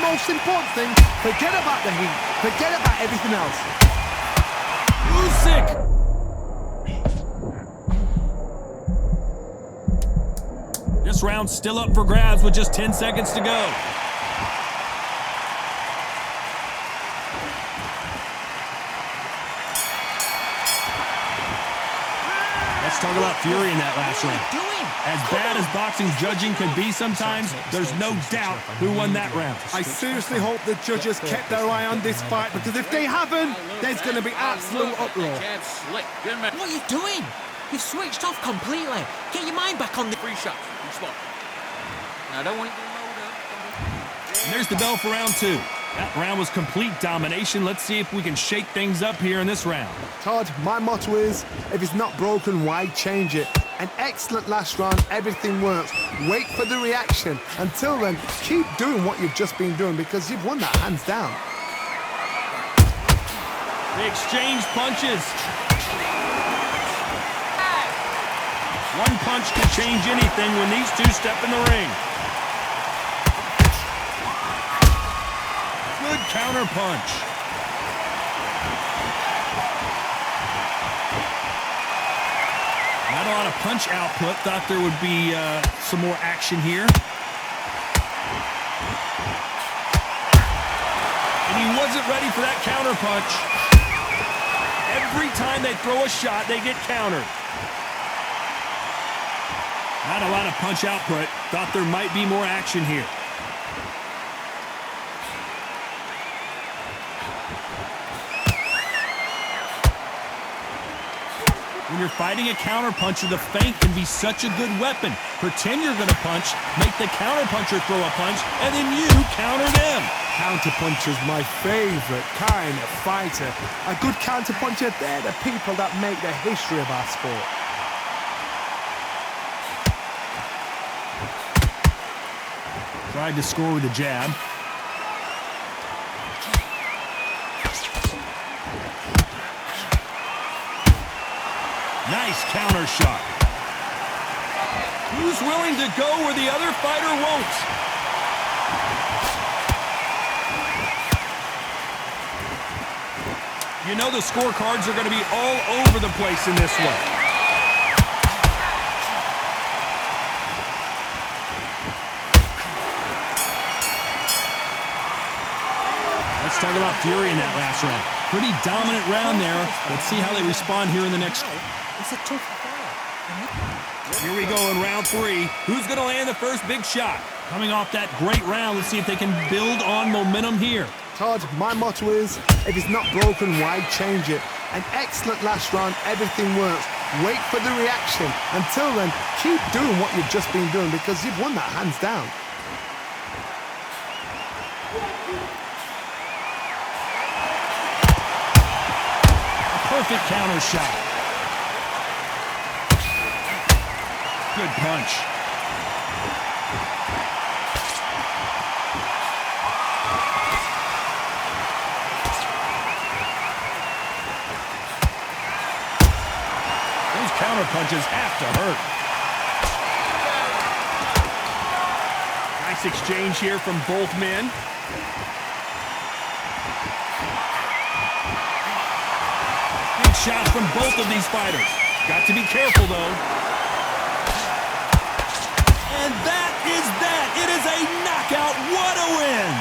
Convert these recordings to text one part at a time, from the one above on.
most important thing. Forget about the heat. Forget about everything else. Usyk! This round's still up for grabs with just 10 seconds to go. Let's talk about Fury in that last round. As bad as boxing judging can be sometimes, there's no doubt who won that round. I seriously hope the judges kept their eye on this fight, because if they haven't, there's going to be absolute uproar. What are you doing? You've switched off completely. Get your mind back on the Free shot. Free spot. Now, I don't want you to load up. And there's the bell for round two. That round was complete domination. Let's see if we can shake things up here in this round. Todd, my motto is, if it's not broken, why change it? An excellent last round, everything works. Wait for the reaction. Until then, keep doing what you've just been doing, because you've won that hands down. They exchange punches. One punch can change anything when these two step in the ring. Good counter punch. Not a lot of punch output. Thought there would be some more action here. And he wasn't ready for that counter punch. Every time they throw a shot, they get countered. Not a lot of punch output. Thought there might be more action here. When you're fighting a counterpuncher, the feint can be such a good weapon. Pretend you're going to punch, make the counterpuncher throw a punch, and then you counter them. Counterpuncher's my favorite kind of fighter. A good counterpuncher, they're the people that make the history of our sport. Tried to score with a jab. Nice counter shot. Who's willing to go where the other fighter won't? You know the scorecards are going to be all over the place in this one. Let's talk about Fury in that last round. Pretty dominant round there. Let's see how they respond here in the next. It's a tough fight. Here we go in round three. Who's going to land the first big shot? Coming off that great round, let's see if they can build on momentum here. Todd, my motto is, if it's not broken, why change it? An excellent last round, everything works. Wait for the reaction. Until then, keep doing what you've just been doing, because you've won that hands down. Perfect counter shot. Good punch. Those counter punches have to hurt. Nice exchange here from both men. Shots from both of these fighters. Got to be careful, though. And that is that. It is a knockout. What a win.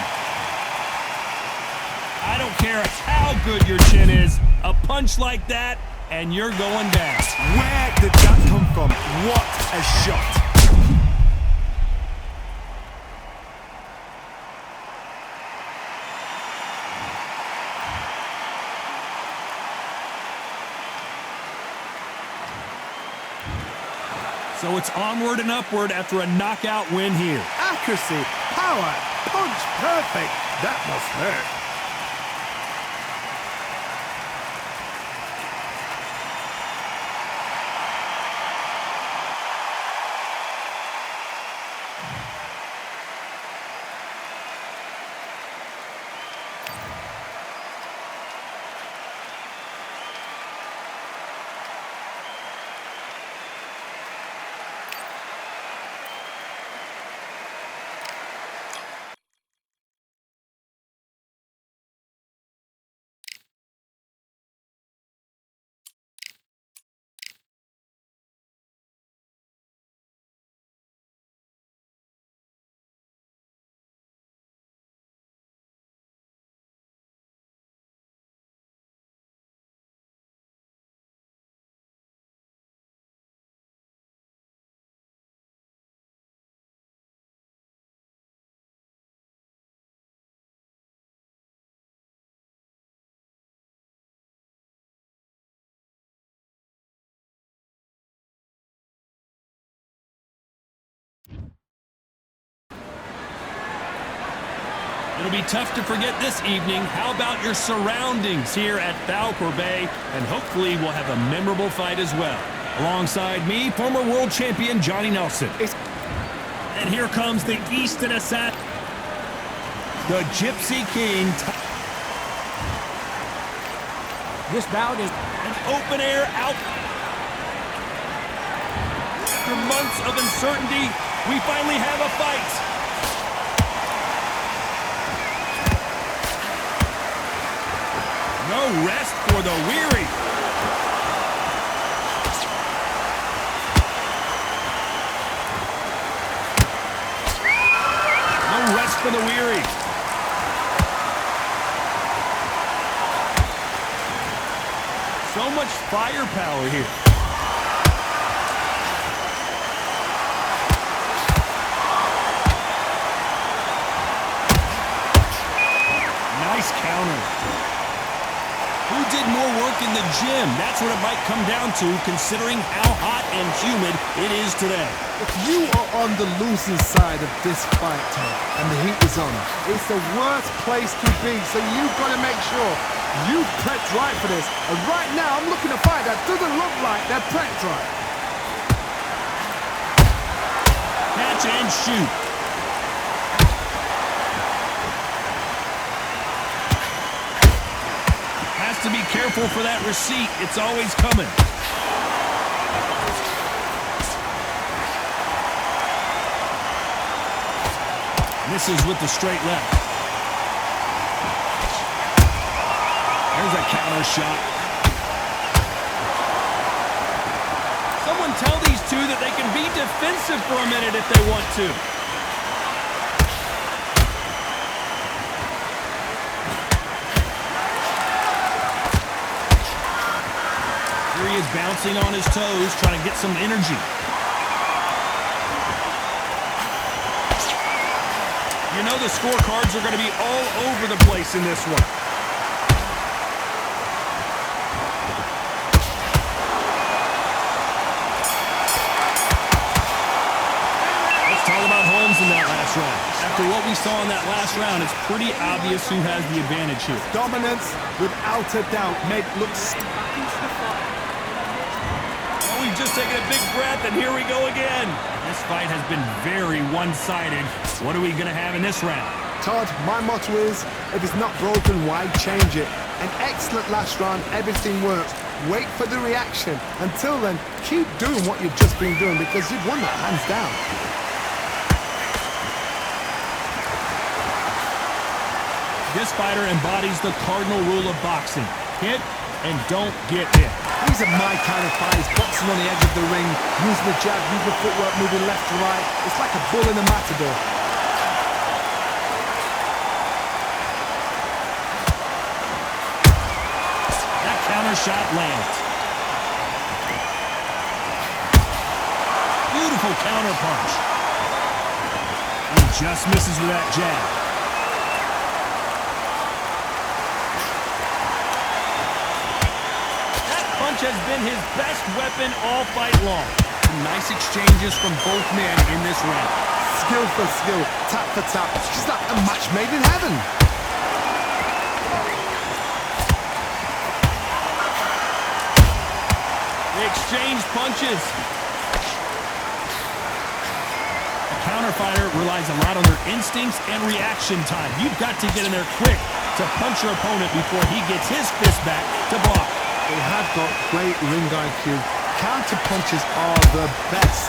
I don't care how good your chin is. A punch like that, and you're going down. Where did that come from? What a shot. So it's onward and upward after a knockout win here. Accuracy, power, punch, perfect. That must hurt. It'll be tough to forget this evening. How about your surroundings here at Falkor Bay? And hopefully we'll have a memorable fight as well. Alongside me, former world champion Johnny Nelson. And here comes the Easton Assassin, the Gypsy King. This bout is An open air out. After months of uncertainty, we finally have a fight. No rest for the weary. No rest for the weary. So much firepower here. Nice counter. Who did more work in the gym? That's what it might come down to, considering how hot and humid it is today. If you are on the losing side of this fight, Todd, and the heat is on, it's the worst place to be, so you've got to make sure you prepped right for this. And right now, I'm looking at a fight that doesn't look like they're prepped right. Catch and shoot. Has to be careful for that receipt. It's always coming. Misses with the straight left. There's a counter shot. Someone tell these two that they can be defensive for a minute if they want to. Here he is bouncing on his toes, trying to get some energy. You know the scorecards are going to be all over the place in this one. Let's talk about Holmes in that last round. After what we saw in that last round, it's pretty obvious who has the advantage here. Dominance, without a doubt, made look. Oh, we've just taken a big breath, and here we go again. This fight has been very one-sided. What are we going to have in this round? Todd, my motto is, if it's not broken, why change it? An excellent last round, everything works. Wait for the reaction. Until then, keep doing what you've just been doing because you've won that hands down. This fighter embodies the cardinal rule of boxing. Hit and don't get hit. These are my kind of fights, boxing on the edge of the ring, using the jab, using the footwork, moving left to right. It's like a bull in a matador. That counter shot lands. Beautiful counter punch. He just misses with that jab. Has been his best weapon all fight long. Some nice exchanges from both men in this round. Skill for skill, tap for tap. It's like a match made in heaven. They exchange punches. A counter fighter relies a lot on their instincts and reaction time. You've got to get in there quick to punch your opponent before he gets his fist back to block. They have got great ring IQ. Counter punches are the best.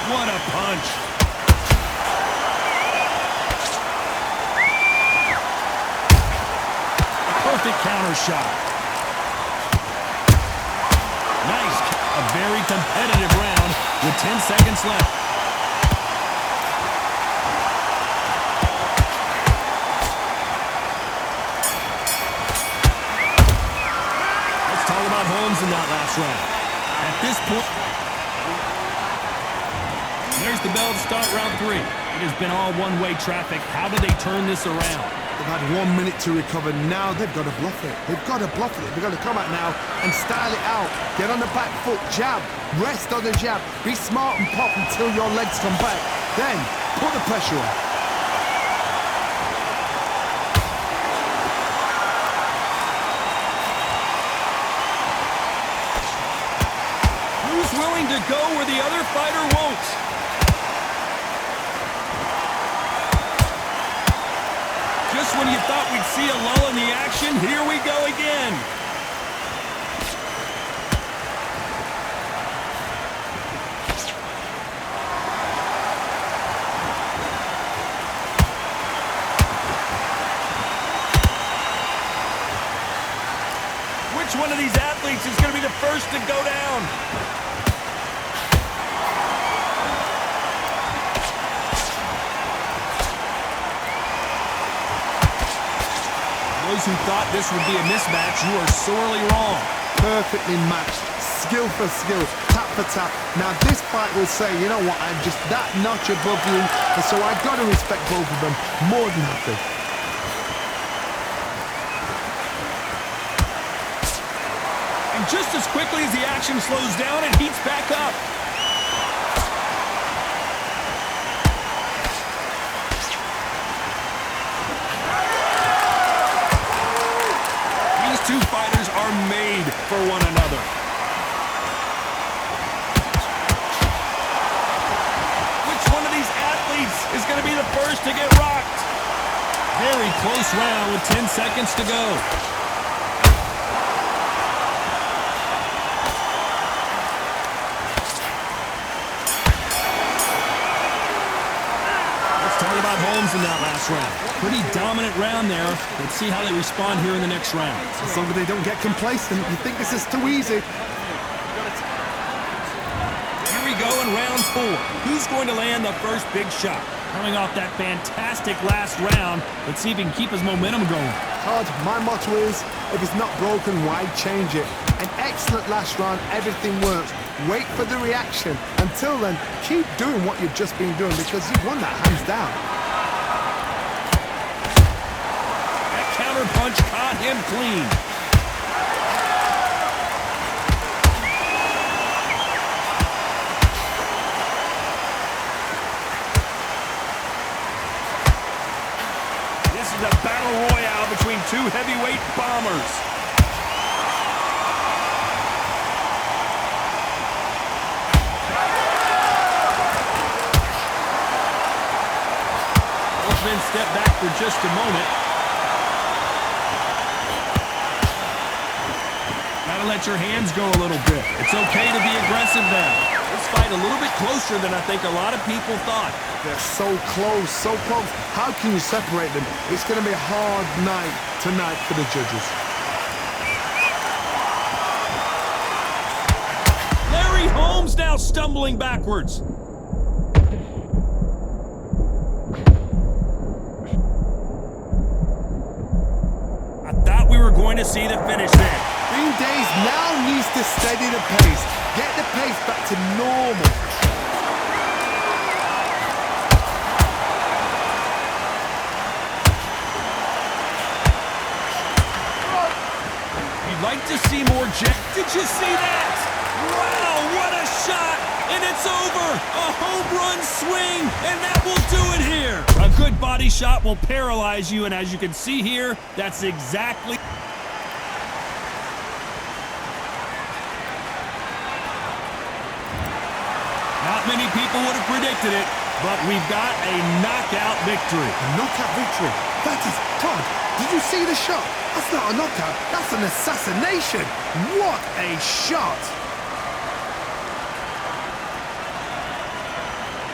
What a punch. A perfect counter shot. Nice. A very competitive round with 10 seconds left. Holmes in that last round. At this point, there's the bell to start round 3. It has been all one-way traffic. How do they turn this around? The They've had 1 minute to recover. Now they've got to bluff it. They've got to bluff it. They've got to come out now and style it out. Get on the back foot, jab, rest on the jab. Be smart and pop until your legs come back. Then put the pressure on. Who's willing to go where the other fighter won't? Just when you thought we'd see a lull in the action, here we go again. Which one of these athletes is going to be the first to go down? Those who thought this would be a mismatch, you are sorely wrong. Perfectly matched, skill for skill, tap for tap. Now this fight will say, you know what, I'm just that notch above you, and so I've got to respect both of them more than happy. And just as quickly as the action slows down, it heats back up. These two fighters are made for one another. Which one of these athletes is going to be the first to get rocked? Very close round with 10 seconds to go. Talk about Holmes in that last round. Pretty dominant round there. Let's see how they respond here in the next round. As long as they don't get complacent, you think this is too easy. Here we go in round 4. Who's going to land the first big shot? Coming off that fantastic last round, let's see if he can keep his momentum going. Todd, my motto is, if it's not broken, why change it? An excellent last round, everything works. Wait for the reaction. Until then, keep doing what you've just been doing because you've won that hands down. That counter punch caught him clean. This is a battle royale between two heavyweight bombers. Men step back for just a moment. Gotta let your hands go a little bit. It's okay to be aggressive now. This fight a little bit closer than I think a lot of people thought. They're so close, so close. How can you separate them? It's going to be a hard night tonight for the judges. Larry Holmes now stumbling backwards. Going to see the finish there. Green Days now needs to steady the pace. Get the pace back to normal. You'd like to see more jet. Did you see that? Wow, what a shot! And it's over! A home run swing, and that will do it here. A good body shot will paralyze you, and as you can see here, that's exactly... Not many people would have predicted it, but we've got a knockout victory. A knockout victory? That is... Todd, did you see the shot? That's not a knockout. That's an assassination. What a shot.